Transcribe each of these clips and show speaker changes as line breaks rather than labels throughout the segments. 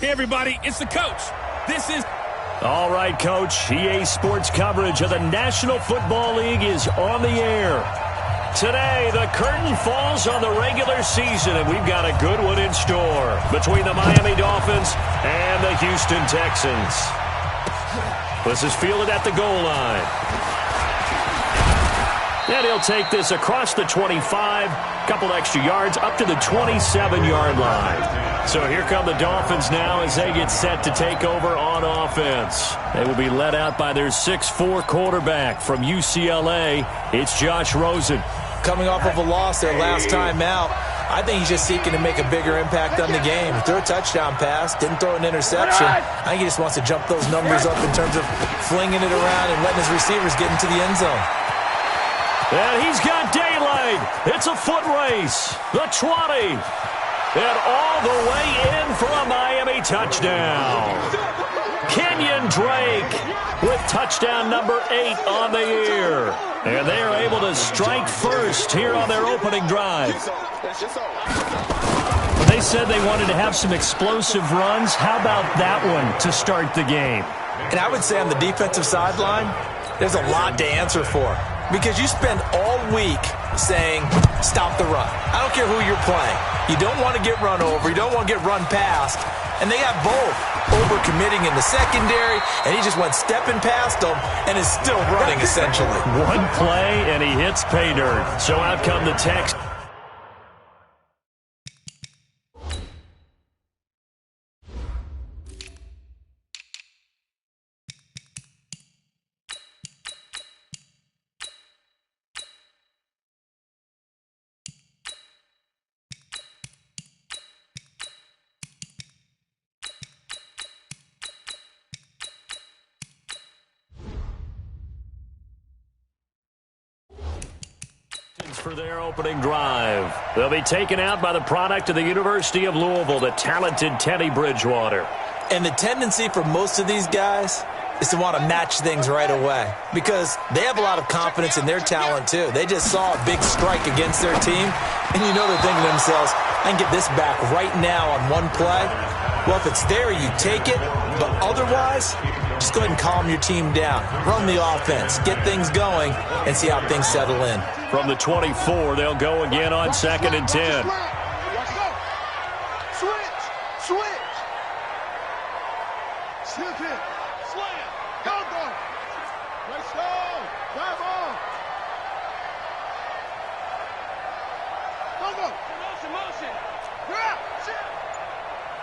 Hey, everybody, it's the coach. This is...
All right, Coach. EA Sports coverage of the National Football League is on the air. Today, the curtain falls on the regular season, and we've got a good one in store between the Miami Dolphins and the Houston Texans. This is fielded at the goal line. And he'll take this across the 25, couple extra yards, up to the 27-yard line. So here come the Dolphins now as they get set to take over on offense. They will be led out by their 6'4" quarterback from UCLA. It's Josh Rosen.
Coming off of a loss their last time out, I think he's just seeking to make a bigger impact on the game. Threw a touchdown pass, didn't throw an interception. I think he just wants to jump those numbers up in terms of flinging it around and letting his receivers get into the end zone.
And he's got daylight. It's a foot race. The 20. And all the way in for a Miami touchdown. Kenyon Drake with touchdown number 8 on the year. And they are able to strike first here on their opening drive. They said they wanted to have some explosive runs. How about that one to start the game?
And I would say on the defensive sideline, there's a lot to answer for. Because you spend all week saying, stop the run. I don't care who you're playing. You don't want to get run over. You don't want to get run past. And they got both over-committing in the secondary, and he just went stepping past them and is still running, essentially.
One play, and he hits pay dirt. So out come the Texans. For their opening drive. They'll be taken out by the product of the University of Louisville, the talented Teddy Bridgewater.
And the tendency for most of these guys is to want to match things right away because they have a lot of confidence in their talent too. They just saw a big strike against their team, and you know they're thinking to themselves, I can get this back right now on one play. Well, if it's there, you take it, but otherwise, just go ahead and calm your team down. Run the offense, get things going, and see how things settle in.
From the 24, they'll go again on 2nd and 10.
Switch. Slip it. Slam. Go. Let's go. Drive on. Go. Motion. Grab.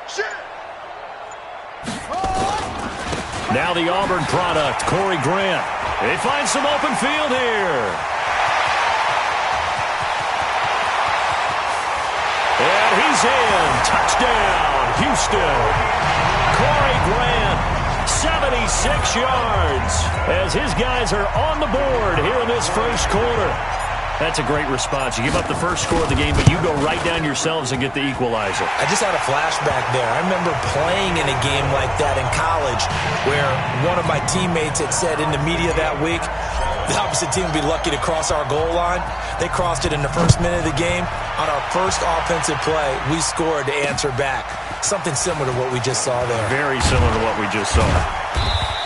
Shit.
Now the Auburn product, Corey Grant. They find some open field here. And he's in. Touchdown, Houston. Corey Grant, 76 yards, as his guys are on the board here in this first quarter. That's a great response. You give up the first score of the game, but you go right down yourselves and get the equalizer.
I just had a flashback there. I remember playing in a game like that in college where one of my teammates had said in the media that week, the opposite team would be lucky to cross our goal line. They crossed it in the first minute of the game. On our first offensive play, we scored to answer back. Something similar to what we just saw there.
Very similar to what we just saw.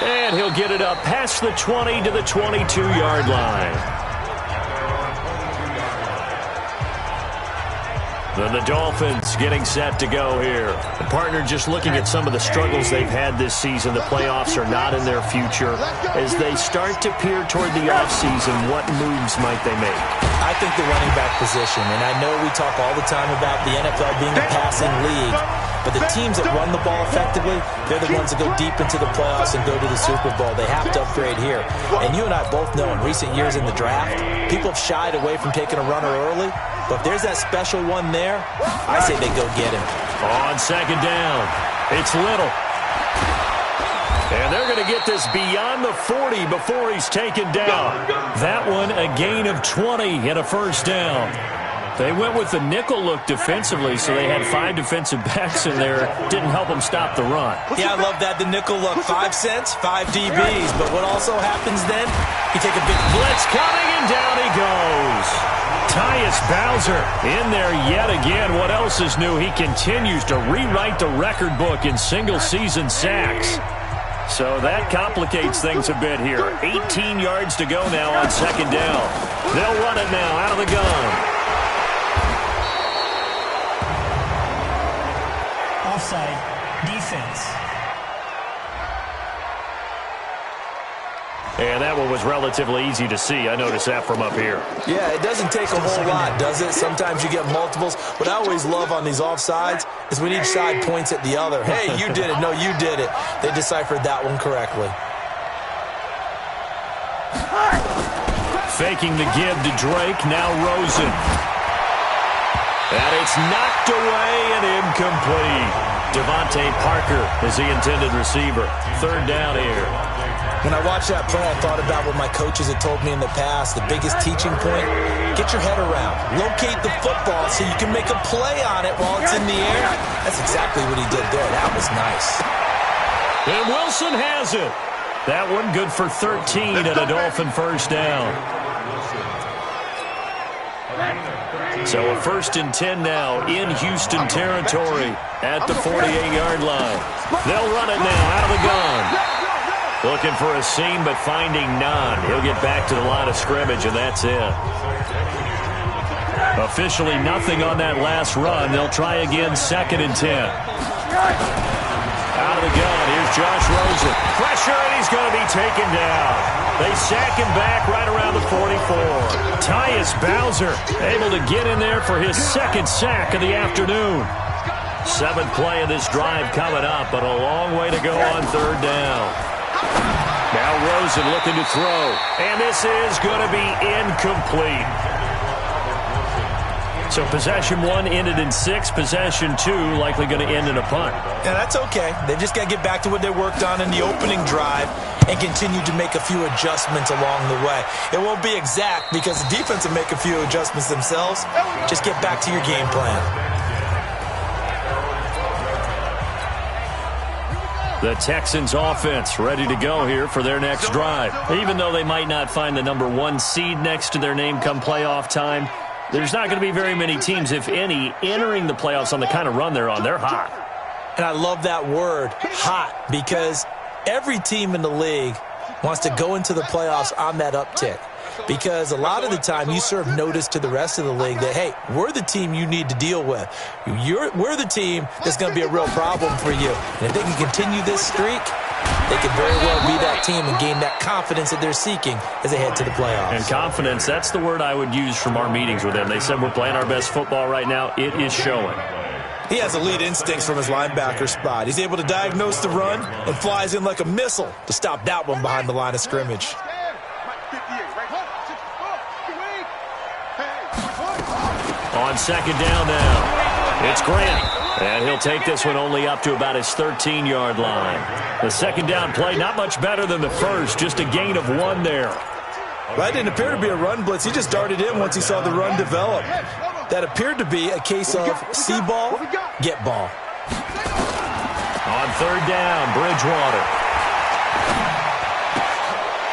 And he'll get it up past the 20 to the 22-yard line. Then the Dolphins getting set to go here. The partner just looking at some of the struggles they've had this season. The playoffs are not in their future. As they start to peer toward the offseason, what moves might they make?
I think the running back position, and I know we talk all the time about the NFL being a passing league, but the teams that run the ball effectively, they're the ones that go deep into the playoffs and go to the Super Bowl. They have to upgrade here. And you and I both know in recent years in the draft, people have shied away from taking a runner early. But if there's that special one there, I say they go get him.
On 2nd down, it's Little. And they're going to get this beyond the 40 before he's taken down. That one, a gain of 20 and a first down. They went with the nickel look defensively, so they had 5 defensive backs in there. Didn't help them stop the run.
Yeah, I love that, the nickel look. 5 cents, 5 DBs. But what also happens then, you take a big
blitz coming, and down he goes. Tyus Bowser in there yet again. What else is new? He continues to rewrite the record book in single-season sacks. So that complicates things a bit here. 18 yards to go now on second down. They'll run it now out of the gun.
Offside, defense.
And that one was relatively easy to see. I noticed that from up here.
Yeah, it doesn't take a whole lot, does it? Sometimes you get multiples. What I always love on these offsides is when each side points at the other. Hey, you did it. No, you did it. They deciphered that one correctly.
Faking the give to Drake. Now Rosen. And it's knocked away and incomplete. Devontae Parker is the intended receiver. Third down here.
When I watched that play, I thought about what my coaches had told me in the past. The biggest teaching point, get your head around. Locate the football so you can make a play on it while it's in the air. That's exactly what he did there. That was nice.
And Wilson has it. That one good for 13 and a Dolphin first down. So a 1st and 10 now in Houston territory at the 48-yard line. They'll run it now out of the gun. Looking for a seam, but finding none. He'll get back to the line of scrimmage, and that's it. Officially nothing on that last run. They'll try again, 2nd and 10. Out of the gun, here's Josh Rosen. Pressure, and he's going to be taken down. They sack him back right around the 44. Tyus Bowser able to get in there for his 2nd sack of the afternoon. 7th play of this drive coming up, but a long way to go on 3rd down. Now Rosen looking to throw, and this is going to be incomplete. So possession 1 ended in 6. Possession 2 likely going to end in a punt.
Yeah, that's okay. They've just got to get back to what they worked on in the opening drive and continue to make a few adjustments along the way. It won't be exact because the defense will make a few adjustments themselves. Just get back to your game plan.
The Texans offense ready to go here for their next drive. Even though they might not find the number 1 seed next to their name come playoff time, there's not going to be very many teams, if any, entering the playoffs on the kind of run they're on. They're hot.
And I love that word, hot, because every team in the league wants to go into the playoffs on that uptick. Because a lot of the time you serve notice to the rest of the league that, hey, we're the team you need to deal with. We're the team that's going to be a real problem for you. And if they can continue this streak, they could very well be that team and gain that confidence that they're seeking as they head to the playoffs.
And confidence, that's the word I would use from our meetings with them. They said we're playing our best football right now. It is showing.
He has elite instincts from his linebacker spot. He's able to diagnose the run and flies in like a missile to stop that one behind the line of scrimmage.
On 2nd down now, it's Grant. And he'll take this one only up to about his 13-yard line. The 2nd down play, not much better than the first, just a gain of 1 there.
That didn't appear to be a run blitz. He just darted in once he saw the run develop. That appeared to be a case of see ball, get ball.
On 3rd down, Bridgewater.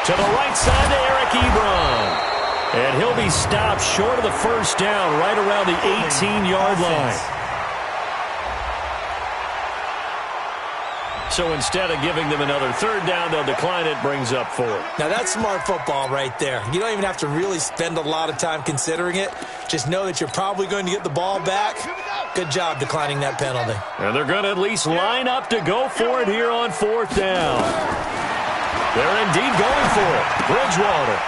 To the right side to Eric Ebron. And he'll be stopped short of the first down right around the 18-yard line. So instead of giving them another 3rd down, they'll decline it, brings up 4.
Now that's smart football right there. You don't even have to really spend a lot of time considering it. Just know that you're probably going to get the ball back. Good job declining that penalty.
And they're going to at least line up to go for it here on 4th down. They're indeed going for it. Bridgewater.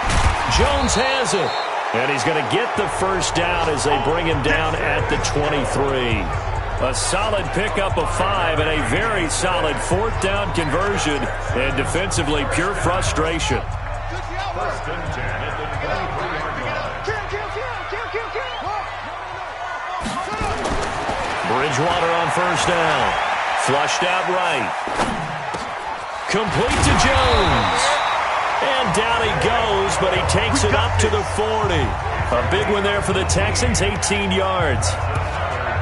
Jones has it. And he's going to get the first down as they bring him down at the 23. A solid pickup of 5 and a very solid 4th down conversion. And defensively, pure frustration. Bridgewater on 1st down. Flushed out right. Complete to Jones. And down he goes, but he takes it up to the 40. A big one there for the Texans, 18 yards.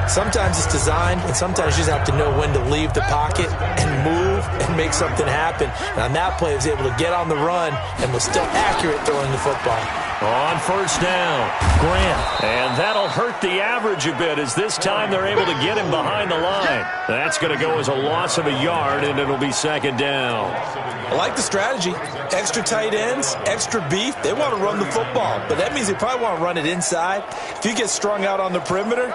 Sometimes it's designed, and sometimes you just have to know when to leave the pocket and move and make something happen. And on that play, he was able to get on the run and was still accurate throwing the football.
On first down, Grant. And that'll hurt the average a bit as this time they're able to get him behind the line. That's going to go as a loss of a yard, and it'll be second down.
I like the strategy. Extra tight ends, extra beef. They want to run the football, but that means they probably want to run it inside. If you get strung out on the perimeter,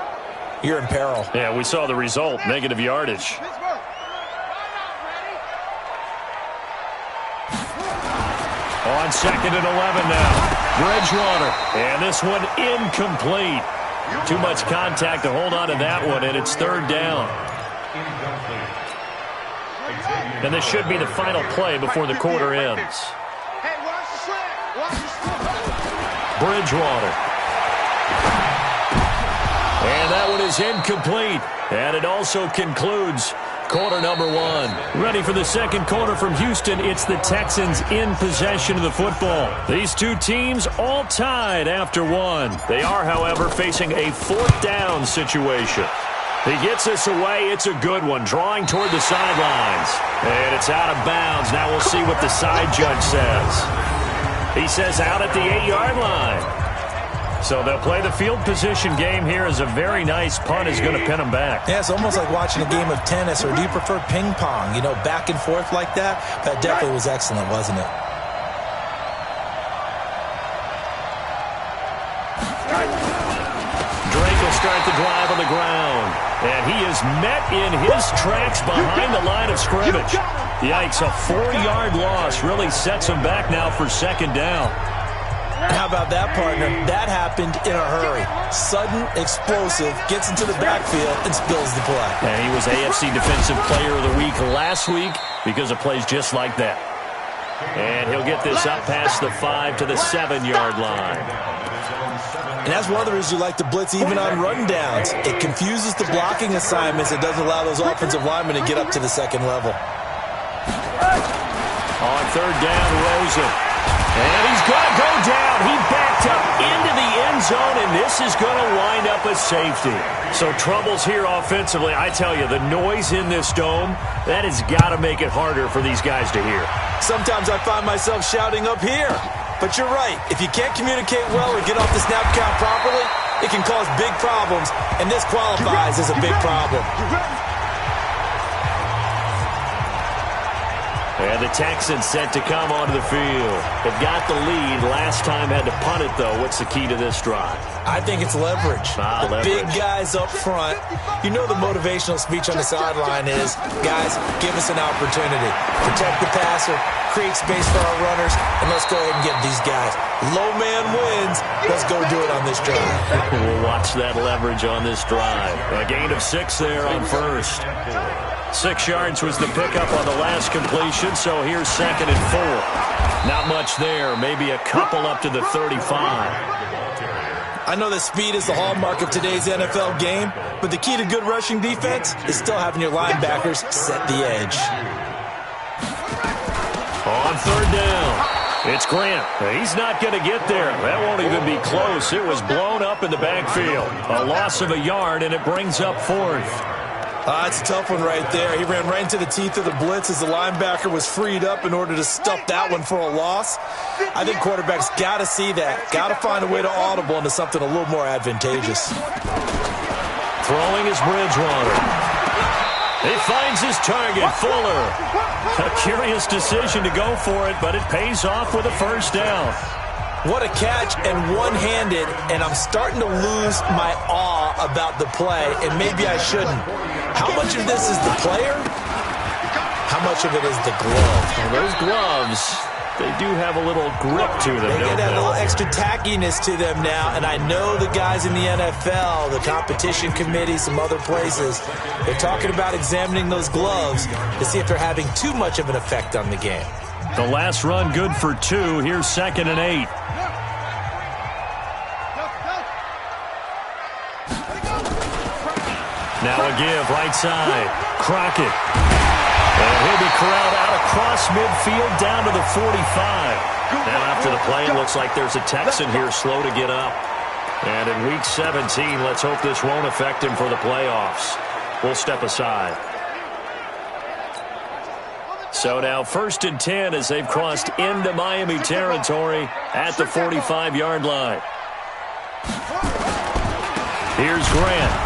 you're in peril.
Yeah, we saw the result, negative yardage. On second and 11 now. Bridgewater. And this one incomplete. Too much contact to hold on to that one, and it's third down. And this should be the final play before the quarter ends.
Hey, watch the slant. Watch the slant.
Bridgewater. And that one is incomplete. And it also concludes quarter number one. Ready for the second quarter from Houston. It's the Texans in possession of the football. These two teams all tied after one. They are, however, facing a fourth down situation. He gets this away. It's a good one. Drawing toward the sidelines. And it's out of bounds. Now we'll see what the side judge says. He says out at the 8-yard line. So they'll play the field position game here as a very nice punt is going to pin them back.
Yeah, it's almost like watching a game of tennis, or do you prefer ping pong? You know, back and forth like that? That definitely was excellent, wasn't it?
Drake will start the drive on the ground. And he is met in his tracks behind the line of scrimmage. Yikes, a 4-yard loss really sets him back now for second down.
How about that, partner? That happened in a hurry. Sudden, explosive, gets into the backfield, and spills the play.
And he was AFC Defensive Player of the Week last week because of plays just like that. And he'll get this up past the 5 to the 7-yard line.
And that's one of the reasons you like to blitz even on rundowns. It confuses the blocking assignments. It doesn't allow those offensive linemen to get up to the second level.
On third down, Rosen. And he's going to go down. He backed up into the end zone, and this is going to wind up a safety. So troubles here offensively. I tell you, the noise in this dome, that has got to make it harder for these guys to hear.
Sometimes I find myself shouting up here. But you're right. If you can't communicate well or get off the snap count properly, it can cause big problems, and this qualifies as a big problem.
And the Texans set to come onto the field. They've got the lead. Last time had to punt it, though. What's the key to this drive?
I think it's leverage. The big guys up front. You know the motivational speech on the sideline is, guys, give us an opportunity. Protect the passer, create space for our runners, and let's go ahead and get these guys. Low man wins. Let's go do it on this drive.
We'll watch that leverage on this drive. A gain of 6 there on first. 6 yards was the pickup on the last completion, so here's second and 4. Not much there, maybe a couple up to the 35.
I know that speed is the hallmark of today's NFL game, but the key to good rushing defense is still having your linebackers set the edge.
On third down, it's Grant. He's not going to get there. That won't even be close. It was blown up in the backfield. A loss of a yard, and it brings up fourth.
It's a tough one right there. He ran right into the teeth of the blitz as the linebacker was freed up in order to stuff that one for a loss. I think quarterbacks got to see that. Got to find a way to audible into something a little more advantageous.
Throwing is Bridgewater. He finds his target, Fuller. A curious decision to go for it, but it pays off with a first down.
What a catch, and one-handed, and I'm starting to lose my awe about the play, and maybe I shouldn't. How much of this is the player? How much of it is the glove?
Well, those gloves, they do have a little grip to them,
They
don't
get that
they?
little extra tackiness to them now, and I know the guys in the NFL, the competition committee, some other places, they're talking about examining those gloves to see if they're having too much of an effect on the game.
The last run good for 2. Here's second and 8. Now a give, right side. Crockett. And he'll be corralled out across midfield down to the 45. Now after the play, it looks like there's a Texan here slow to get up. And in Week 17, let's hope this won't affect him for the playoffs. We'll step aside. So now 1st and 10 as they've crossed into Miami territory at the 45-yard line. Here's Grant.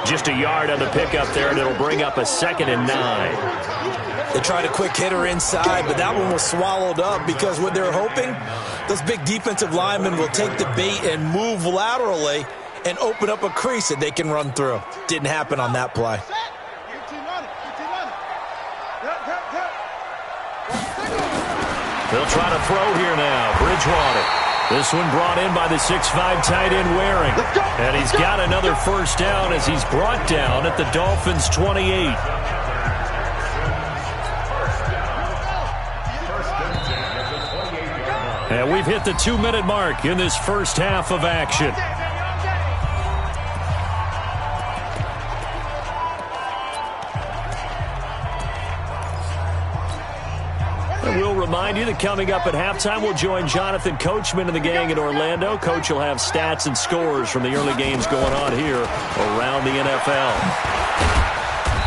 Just a yard on the pickup there, and it'll bring up a 2nd and 9.
They tried a quick hitter inside, but that one was swallowed up because what they're hoping, those big defensive linemen will take the bait and move laterally and open up a crease that they can run through. Didn't happen on that play.
They'll try to throw here now. Bridgewater. This one brought in by the 6'5" tight end Waring. And he's got another first down as he's brought down at the Dolphins' 28. And we've hit the 2-minute mark in this first half of action. And we'll remind you that coming up at halftime, we'll join Jonathan Coachman and the gang in Orlando. Coach will have stats and scores from the early games going on here around the NFL.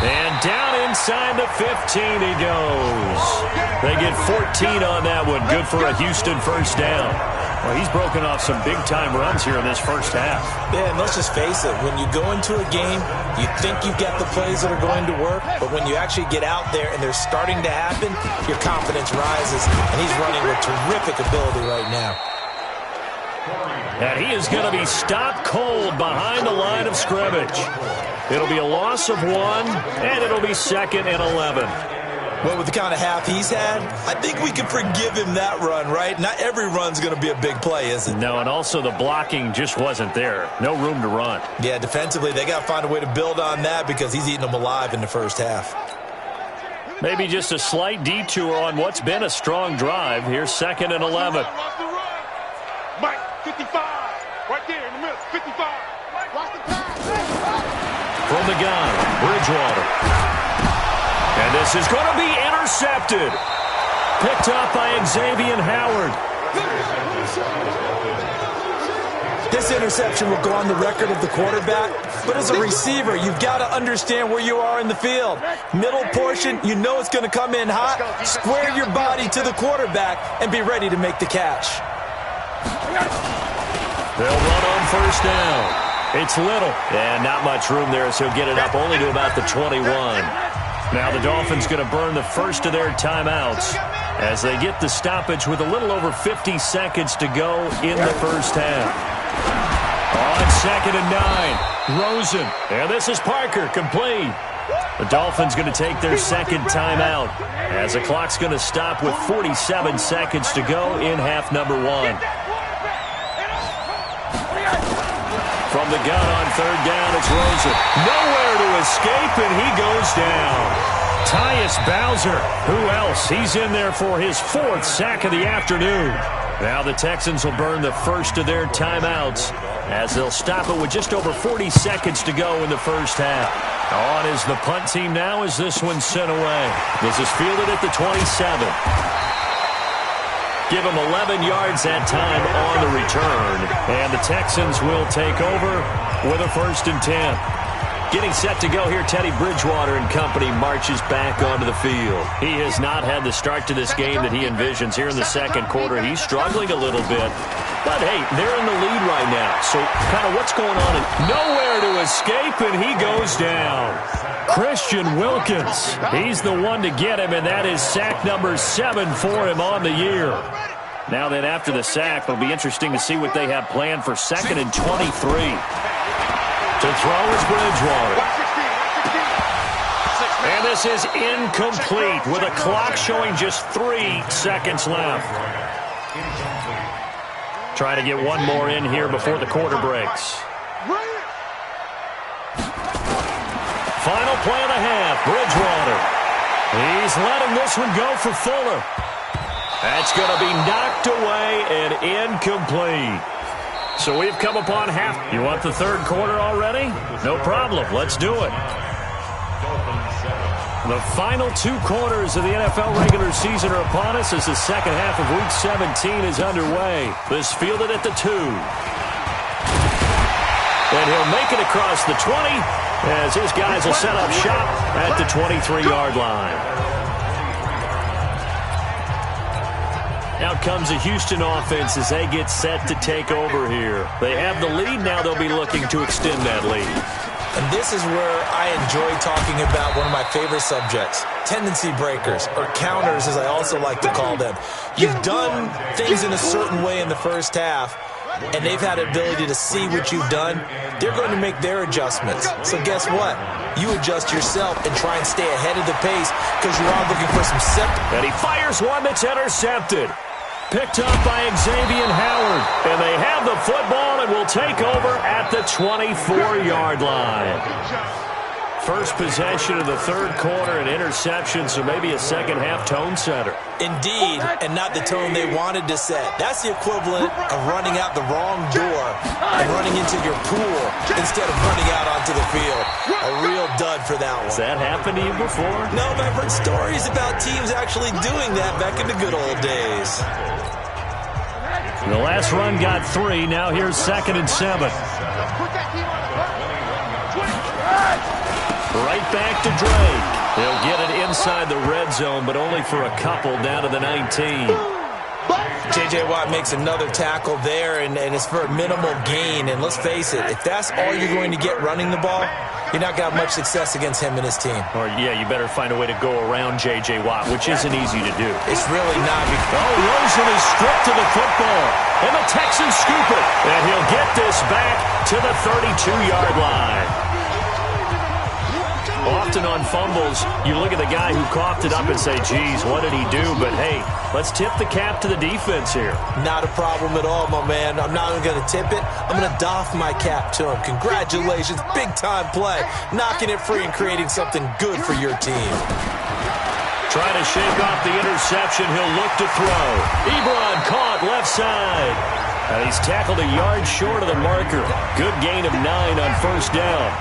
And down inside the 15 he goes. They get 14 on that one. Good for a Houston first down. Well, he's broken off some big-time runs here in this first half.
Yeah, and let's just face it. When you go into a game, you think you've got the plays that are going to work, but when you actually get out there and they're starting to happen, your confidence rises, and he's running with terrific ability right now.
And he is going to be stopped cold behind the line of scrimmage. It'll be a loss of 1, and it'll be 2nd and 11.
Well, with the kind of half he's had, I think we can forgive him that run, right? Not every run's going to be a big play, is it?
No, and also the blocking just wasn't there. No room to run.
Yeah, defensively, they got to find a way to build on that because he's eating them alive in the first half.
Maybe just a slight detour on what's been a strong drive. Here's 2nd and 11.
Mike, 55. Right there in the middle, 55. Watch the pass.
From the gun, Bridgewater. And this is going to be intercepted. Picked up by Xavier Howard.
This interception will go on the record of the quarterback, but as a receiver, you've got to understand where you are in the field. Middle portion, you know it's going to come in hot. Square your body to the quarterback and be ready to make the catch.
They'll run on first down. It's Little. And not much room there, so he'll get it up only to about the 21. Now the Dolphins going to burn the first of their timeouts as they get the stoppage with a little over 50 seconds to go in the first half. On 2nd and 9, Rosen. And this is Parker, complete. The Dolphins going to take their second timeout as the clock's going to stop with 47 seconds to go in half number 1. From the gun on 3rd down, it's Rosen. Nowhere to escape, and he goes down. Tyus Bowser, who else? He's in there for his 4th sack of the afternoon. Now the Texans will burn the first of their timeouts as they'll stop it with just over 40 seconds to go in the first half. On is the punt team now as this one's sent away. This is fielded at the 27. Give him 11 yards that time on the return. And the Texans will take over with a 1st and 10. Getting set to go here, Teddy Bridgewater and company marches back onto the field. He has not had the start to this game that he envisions here in the second quarter. He's struggling a little bit. But, hey, they're in the lead right now. So kind of what's going on? Nowhere to escape, and he goes down. Christian Wilkins. He's the one to get him, and that is sack number 7 for him on the year. Now then, after the sack, it'll be interesting to see what they have planned for 2nd and 23. To throw is Bridgewater. And this is incomplete with a clock showing just 3 seconds left. Trying to get one more in here before the quarter breaks. Final play of the half, Bridgewater. He's letting this one go for Fuller. That's going to be knocked away and incomplete. So we've come upon half. You want the third quarter already? No problem. Let's do it. The final 2 quarters of the NFL regular season are upon us as the second half of Week 17 is underway. This fielded at the 2. And he'll make it across the 20 as his guys will set up shop at the 23-yard line. Out comes the Houston offense as they get set to take over here. They have the lead. Now they'll be looking to extend that lead.
And this is where I enjoy talking about one of my favorite subjects, tendency breakers, or counters as I also like to call them. You've done things in a certain way in the first half, and they've had the ability to see what you've done. They're going to make their adjustments. So guess what? You adjust yourself and try and stay ahead of the pace because you are looking for some
And he fires one that's intercepted. Picked up by Xavier Howard. And they have the football and will take over at the 24-yard line. First possession of the third quarter, an interception, so maybe a second-half tone setter.
Indeed, and not the tone they wanted to set. That's the equivalent of running out the wrong door and running into your pool instead of running out onto the field. A real dud for that one.
Has that happened to you before?
No, but I've heard stories about teams actually doing that back in the good old days.
The last run got 3. Now here's 2nd and 7. Right back to Drake. He'll get it inside the red zone, but only for a couple down to the 19.
J.J. Watt makes another tackle there, and it's for a minimal gain. And let's face it, if that's all you're going to get running the ball, you're not going to have much success against him and his team.
Or, yeah, you better find a way to go around J.J. Watt, which isn't easy to do.
It's really not.
Rosen is stripped to the football, and the Texans scoop it. And he'll get this back to the 32-yard line. Often on fumbles, you look at the guy who coughed it up and say, geez, what did he do? But, hey, let's tip the cap to the defense here.
Not a problem at all, my man. I'm not even going to tip it. I'm going to doff my cap to him. Congratulations. Big-time play. Knocking it free and creating something good for your team.
Trying to shake off the interception. He'll look to throw. Ebron caught left side. And he's tackled a yard short of the marker. Good gain of 9 on first down.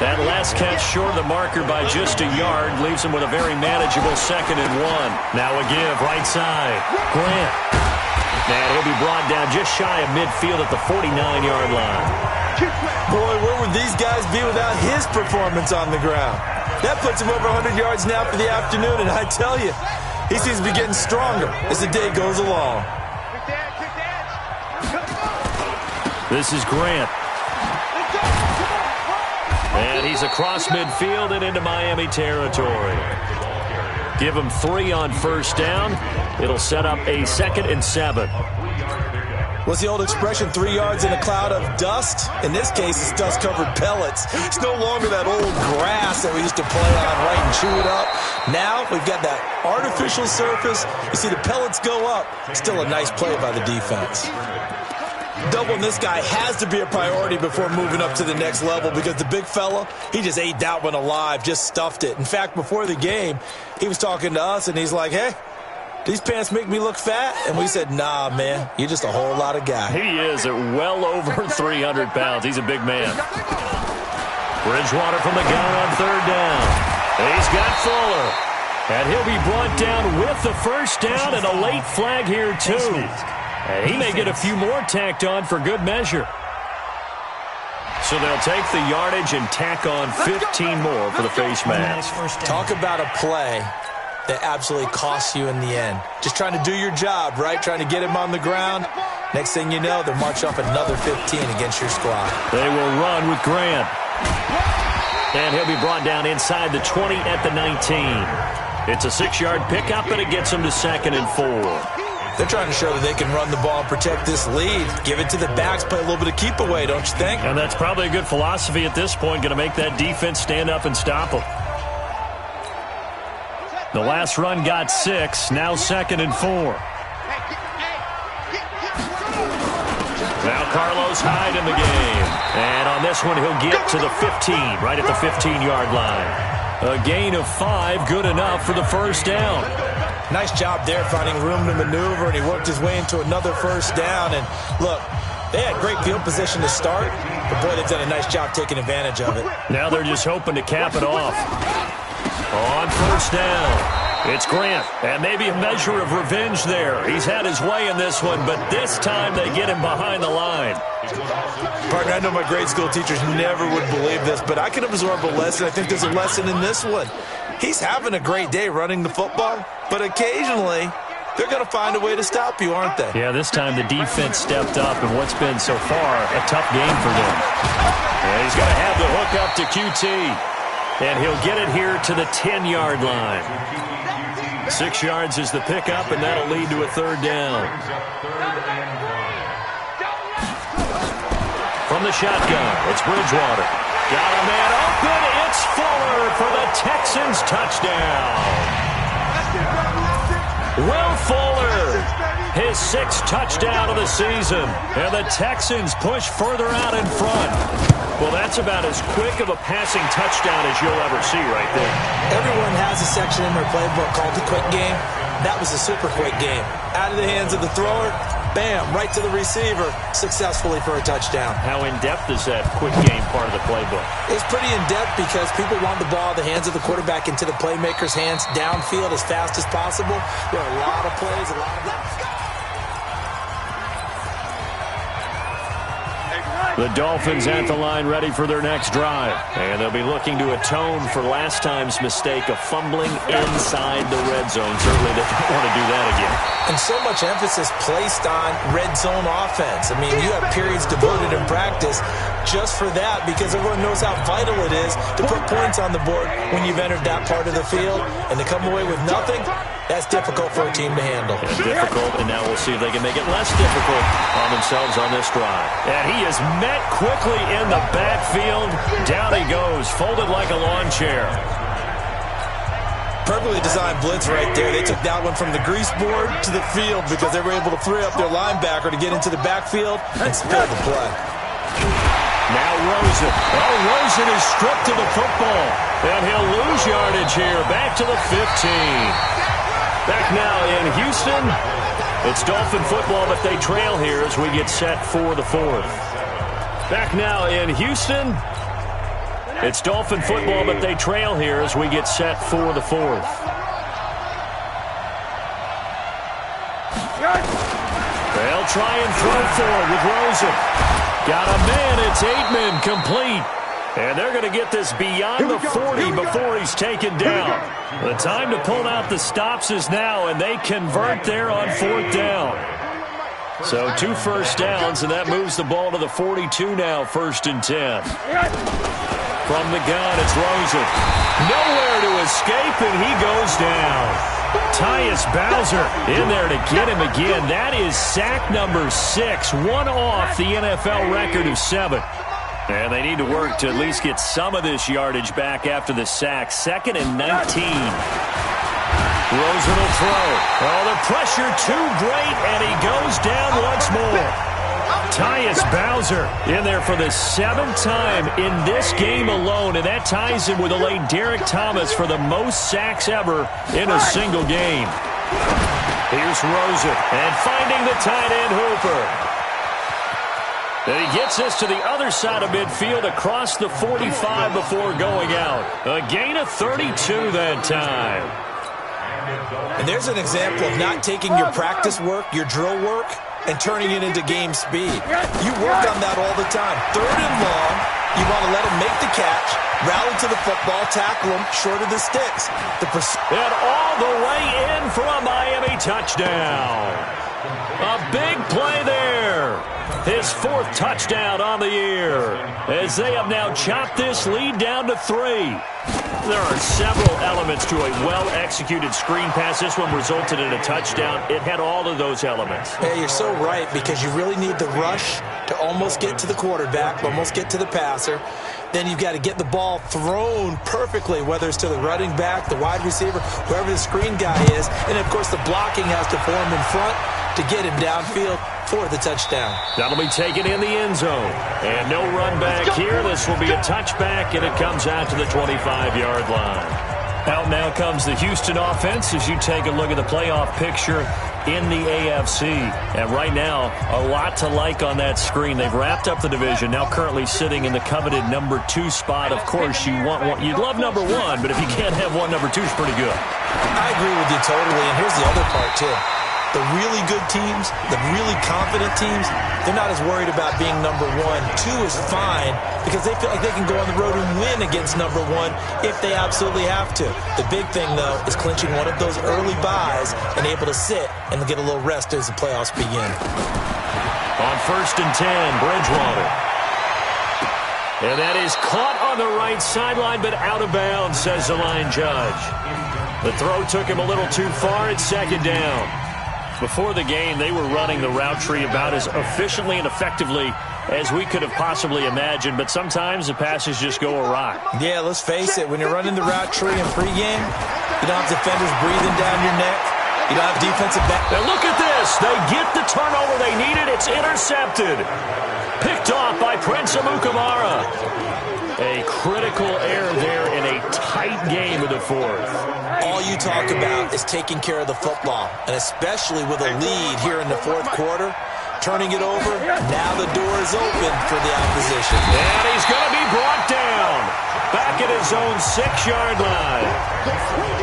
That last catch short of the marker by just a yard leaves him with a very manageable 2nd and 1. Now a give, right side. Grant. And he'll be brought down just shy of midfield at the 49-yard line.
Boy, where would these guys be without his performance on the ground? That puts him over 100 yards now for the afternoon, and I tell you, he seems to be getting stronger as the day goes along.
This is Grant. And he's across midfield and into Miami territory. Give him 3 on first down. It'll set up a 2nd and 7.
What's the old expression, 3 yards in a cloud of dust? In this case, it's dust-covered pellets. It's no longer that old grass that we used to play on, right, and chew it up. Now we've got that artificial surface. You see the pellets go up. Still a nice play by the defense. Doubling this guy has to be a priority before moving up to the next level because the big fella, he just ate that one alive, just stuffed it. In fact, before the game, he was talking to us, and he's like, hey, these pants make me look fat? And we said, nah, man, you're just a whole lot of guy.
He is at well over 300 pounds. He's a big man. Bridgewater from the gun on third down. He's got Fuller. And he'll be brought down with the first down and a late flag here, too. And he may get a few more tacked on for good measure. So they'll take the yardage and tack on 15 more for the face mask.
Talk about a play that absolutely costs you in the end. Just trying to do your job, right? Trying to get him on the ground. Next thing you know, they'll march off another 15 against your squad.
They will run with Grant. And he'll be brought down inside the 20 at the 19. It's a 6-yard pickup, and it gets him to 2nd and 4.
They're trying to show that they can run the ball and protect this lead. Give it to the backs, play a little bit of keep away, don't you think?
And that's probably a good philosophy at this point, going to make that defense stand up and stop them. The last run got 6, now 2nd and 4. Now Carlos Hyde in the game. And on this one, he'll get to the 15, right at the 15-yard line. A gain of 5, good enough for the first down.
Nice job there finding room to maneuver, and he worked his way into another first down. And look, they had great field position to start, but boy, they've done a nice job taking advantage of it.
Now they're just hoping to cap it off. On first down. It's Grant, and maybe a measure of revenge there. He's had his way in this one, but this time they get him behind the line.
Partner, I know my grade school teachers never would believe this, but I can absorb a lesson. I think there's a lesson in this one. He's having a great day running the football, but occasionally they're going to find a way to stop you, aren't they?
Yeah, this time the defense stepped up in what's been so far a tough game for them. And he's going to have the hook up to QT, and he'll get it here to the 10-yard line. 6 yards is the pickup, and that'll lead to a third down. From the shotgun, it's Bridgewater. Got a man open. It's Fuller for the Texans touchdown. Will Fuller, his 6th touchdown of the season. And the Texans push further out in front. Well, that's about as quick of a passing touchdown as you'll ever see right there.
Everyone has a section in their playbook called the quick game. That was a super quick game. Out of the hands of the thrower, bam, right to the receiver, successfully for a touchdown.
How in-depth is that quick game part of the playbook?
It's pretty in-depth because people want the ball in the hands of the quarterback into the playmaker's hands downfield as fast as possible. There are a lot of plays, a lot of...
The Dolphins at the line ready for their next drive. And they'll be looking to atone for last time's mistake of fumbling inside the red zone. Certainly they don't want to do that again.
And so much emphasis placed on red zone offense. I mean, you have periods devoted in practice just for that because everyone knows how vital it is to put points on the board when you've entered that part of the field. And to come away with nothing, that's difficult for a team to handle.
Yeah, difficult, and now we'll see if they can make it less difficult on themselves on this drive. And he is met quickly in the backfield. Down he goes, folded like a lawn chair.
Perfectly designed blitz right there. They took that one from the grease board to the field because they were able to free up their linebacker to get into the backfield and spill the play.
Now Rosen. Oh, Rosen is stripped to the football. And he'll lose yardage here. Back to the 15. Back now in Houston. It's Dolphin football, but they trail here as we get set for the 4th. Back now in Houston. It's Dolphin football, but they trail here as we get set for the 4th. They'll try and throw forward with Rosen. Got a man. It's Aitman complete. And they're going to get this beyond the 40 before he's taken down. The time to pull out the stops is now, and they convert there on 4th down. So 2 first downs, and that moves the ball to the 42 now, 1st and 10. From the gun, it's Rosen. Nowhere to escape, and he goes down. Tyus Bowser in there to get him again. That is sack number 6, one off the NFL record of 7. And they need to work to at least get some of this yardage back after the sack. 2nd and 19. Rosen will throw. Oh, the pressure too great, and he goes down once more. Tyus Bowser in there for the 7th time in this game alone, and that ties him with the late Derek Thomas for the most sacks ever in a single game. Here's Rosen, and finding the tight end Hooper. And he gets this to the other side of midfield across the 45 before going out. A gain of 32 that time.
And there's an example of not taking your practice work, your drill work, and turning it into game speed. You work on that all the time. 3rd and long, you want to let him make the catch, rally to the football, tackle him short of the sticks.
And all the way in for a Miami touchdown. A big play there. His 4th touchdown on the year as they have now chopped this lead down to 3. There are several elements to a well-executed screen pass. This one resulted in a touchdown. It had all of those elements.
Yeah, you're so right because you really need the rush to almost get to the quarterback, almost get to the passer. Then you've got to get the ball thrown perfectly, whether it's to the running back, the wide receiver, whoever the screen guy is. And, of course, the blocking has to form in front to get him downfield for the touchdown.
That'll be taken in the end zone. And no run back here. This will be a touchback, and it comes out to the 25-yard line. Out now comes the Houston offense as you take a look at the playoff picture. in the AFC. And right now, a lot to like on that screen. They've wrapped up the division, now currently sitting in the coveted number 2 spot. Of course, you'd love number 1, but if you can't have one, number 2 is pretty good.
I agree with you totally, and here's the other part, too. The really good teams, the really confident teams, they're not as worried about being number 1. 2 is fine because they feel like they can go on the road and win against number 1 if they absolutely have to. The big thing, though, is clinching one of those early byes and able to sit and get a little rest as the playoffs begin.
On 1st and 10, Bridgewater. And that is caught on the right sideline, but out of bounds, says the line judge. The throw took him a little too far. It's 2nd down. Before the game, they were running the route tree about as efficiently and effectively as we could have possibly imagined, but sometimes the passes just go awry.
Yeah, let's face it. When you're running the route tree in pregame, you don't have defenders breathing down your neck. You don't have defensive back.
Now look at this. They get the turnover they needed. It's intercepted. Picked off by Prince Amukamara. A critical error there in a tight game of the 4th.
All you talk about is taking care of the football, and especially with a lead here in the 4th quarter, turning it over, now the door is open for the opposition.
And he's going to be brought down back at his own 6-yard line.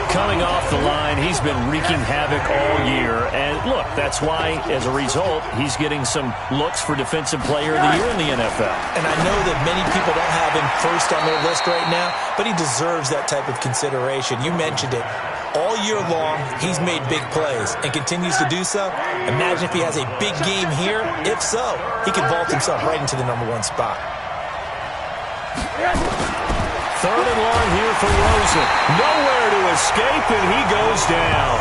Coming off the line, he's been wreaking havoc all year, and look, that's why, as a result, he's getting some looks for Defensive Player of the Year in the NFL.
And I know that many people don't have him first on their list right now, but he deserves that type of consideration. You mentioned it. All year long, he's made big plays and continues to do so. Imagine if he has a big game here. If so, he could vault himself right into the number 1 spot.
3rd and long here for Rosen. Nowhere to escape, and he goes down.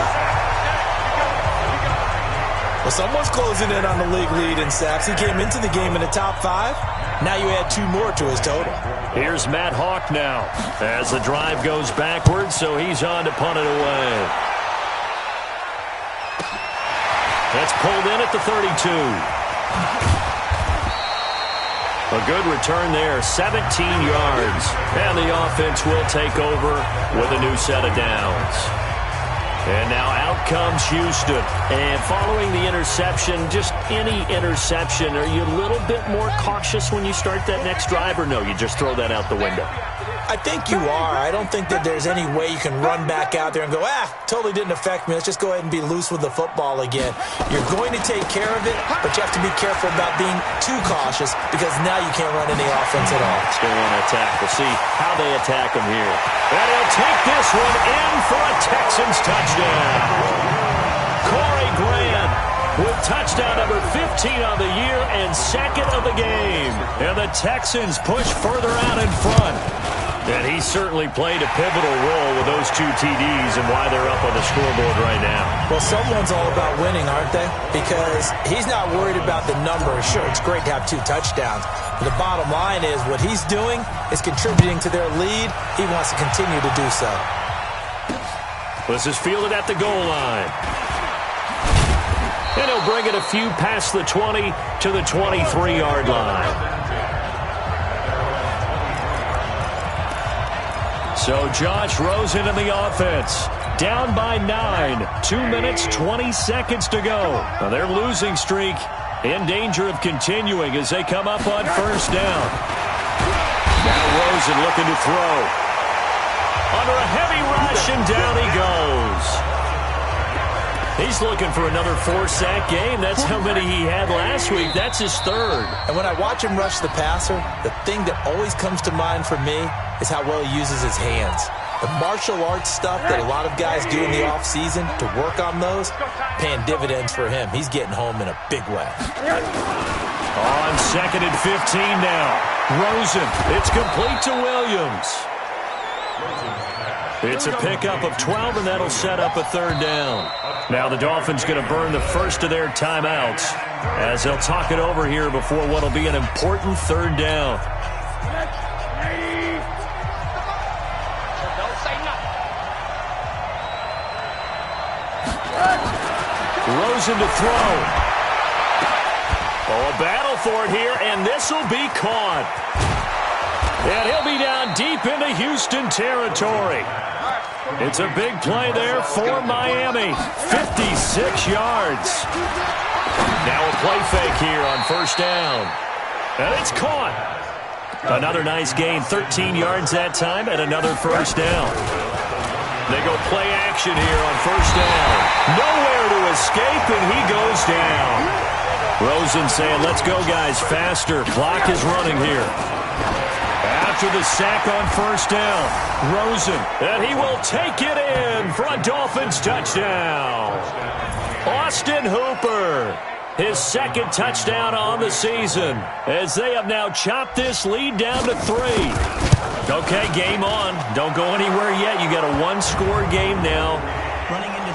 Well, someone's closing in on the league lead in sacks. He came into the game in the top 5. Now you add 2 more to his total.
Here's Matt Hawk now as the drive goes backwards, so he's on to punt it away. That's pulled in at the 32. A good return there, 17 yards. And the offense will take over with a new set of downs. And now out comes Houston. And following the interception, just any interception, are you a little bit more cautious when you start that next drive, or no, you just throw that out the window?
I think you are. I don't think that there's any way you can run back out there and go, totally didn't affect me. Let's just go ahead and be loose with the football again. You're going to take care of it, but you have to be careful about being too cautious because now you can't run any offense at all.
Still want to attack. We'll see how they attack him here. And he'll take this one in for a Texans touchdown. Corey Grant with touchdown number 15 on the year and 2nd of the game. And the Texans push further out in front. And he certainly played a pivotal role with those 2 TDs and why they're up on the scoreboard right now.
Well, someone's all about winning, aren't they? Because he's not worried about the number. Sure, it's great to have 2 touchdowns. But the bottom line is what he's doing is contributing to their lead. He wants to continue to do so.
This is fielded at the goal line. And he'll bring it a few past the 20 to the 23-yard line. So Josh Rosen in the offense. Down by 9. 2 minutes, 20 seconds to go. Now their losing streak in danger of continuing as they come up on 1st down. Now Rosen looking to throw. Under a heavy rush, and down he goes. He's looking for another 4-sack game. That's how many he had last week. That's his 3rd.
And when I watch him rush the passer, the thing that always comes to mind for me is how well he uses his hands. The martial arts stuff that a lot of guys do in the offseason to work on those, paying dividends for him. He's getting home in a big way.
On 2nd and 15 now. Rosen. It's complete to Williams. It's a pickup of 12, and that'll set up a 3rd down. Now the Dolphins going to burn the first of their timeouts as they'll talk it over here before what will be an important 3rd down. Rosen to throw. Oh, a battle for it here, and this will be caught. And he'll be down deep into Houston territory. It's a big play there for Miami. 56 yards. Now a play fake here on first down. And it's caught. Another nice gain, 13 yards that time, and another first down. They go play action here on first down. Nowhere to escape, and he goes down. Rosen saying, let's go, guys, faster. Clock is running here. After the sack on first down, Rosen, and he will take it in for a Dolphins touchdown. Austin Hooper, his second touchdown on the season, as they have now chopped this lead down to 3. Okay, game on. Don't go anywhere yet. You got a one-score game now.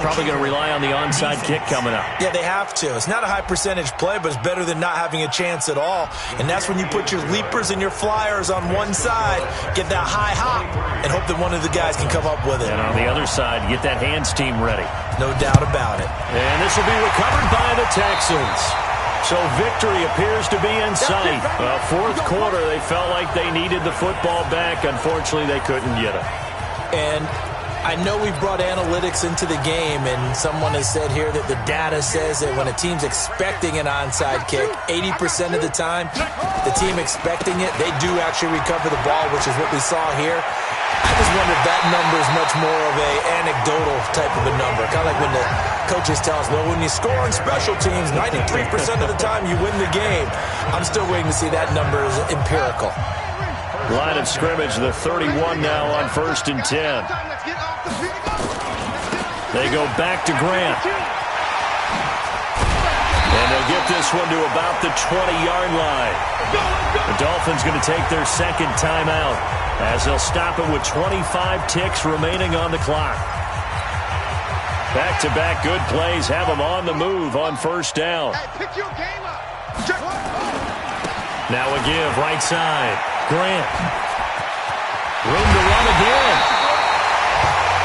Probably going to rely on the onside kick coming up.
Yeah, they have to. It's not a high-percentage play, but it's better than not having a chance at all. And that's when you put your leapers and your flyers on one side, get that high hop, and hope that one of the guys can come up with it.
And on the other side, get that hands team ready.
No doubt about it.
And this will be recovered by the Texans. So victory appears to be in sight. Fourth quarter, they felt like they needed the football back. Unfortunately, they couldn't get it.
And I know we've brought analytics into the game, and someone has said here that the data says that when a team's expecting an onside kick, 80% of the time, the team expecting it, they do actually recover the ball, which is what we saw here. I just wonder if that number is much more of a anecdotal type of a number. Kind of like when the coaches tell us, well, when you score on special teams, 93% of the time you win the game. I'm still waiting to see that number is empirical.
Line of scrimmage, the 31 now on 1st and 10. They go back to Grant. And they'll get this one to about the 20-yard line. The Dolphins going to take their second timeout as they'll stop it with 25 ticks remaining on the clock. Back-to-back good plays have them on the move on first down. Now a give right side. Grant. Room to run again.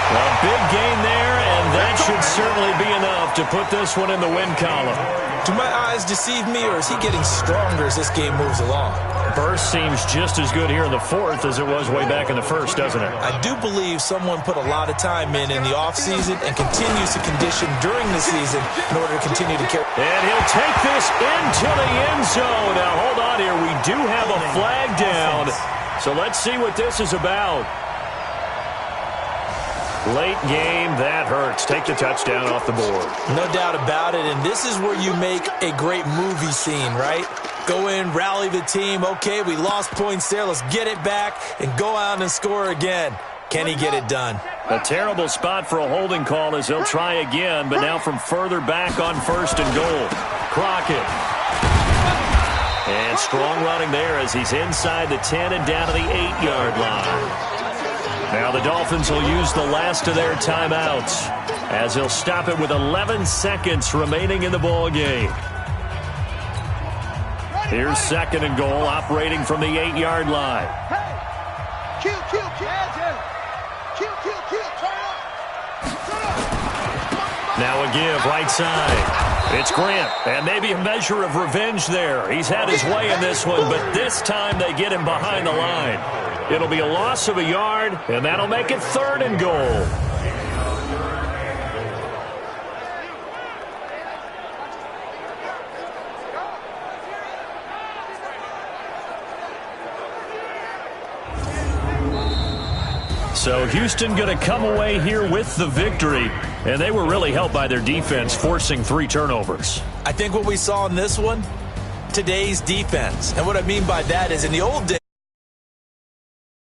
A big gain there, and that should certainly be enough to put this one in the win column.
Do my eyes deceive me, or is he getting stronger as this game moves along?
Burst seems just as good here in the fourth as it was way back in the first, doesn't it?
I do believe someone put a lot of time in the offseason and continues to condition during the season in order to continue to carry.
And he'll take this into the end zone. Now, hold on here. We do have a flag down. So let's see what this is about. Late game, that hurts. Take the touchdown off the board.
No doubt about it, and this is where you make a great movie scene, right? Go in, rally the team. Okay, we lost points there. Let's get it back and go out and score again. Can he get it done?
A terrible spot for a holding call as he'll try again, but now from further back on 1st and goal. Crockett. And strong running there as he's inside the 10 and down to the 8-yard line. Now the Dolphins will use the last of their timeouts as he'll stop it with 11 seconds remaining in the ball game. Here's 2nd and goal, operating from the 8-yard line. Now a give right side. It's Grant, and maybe a measure of revenge there. He's had his way in this one, but this time they get him behind the line. It'll be a loss of a yard, and that'll make it 3rd and goal. So Houston going to come away here with the victory, and they were really helped by their defense, forcing 3 turnovers.
I think what we saw in this one, today's defense. And what I mean by that is in the old days,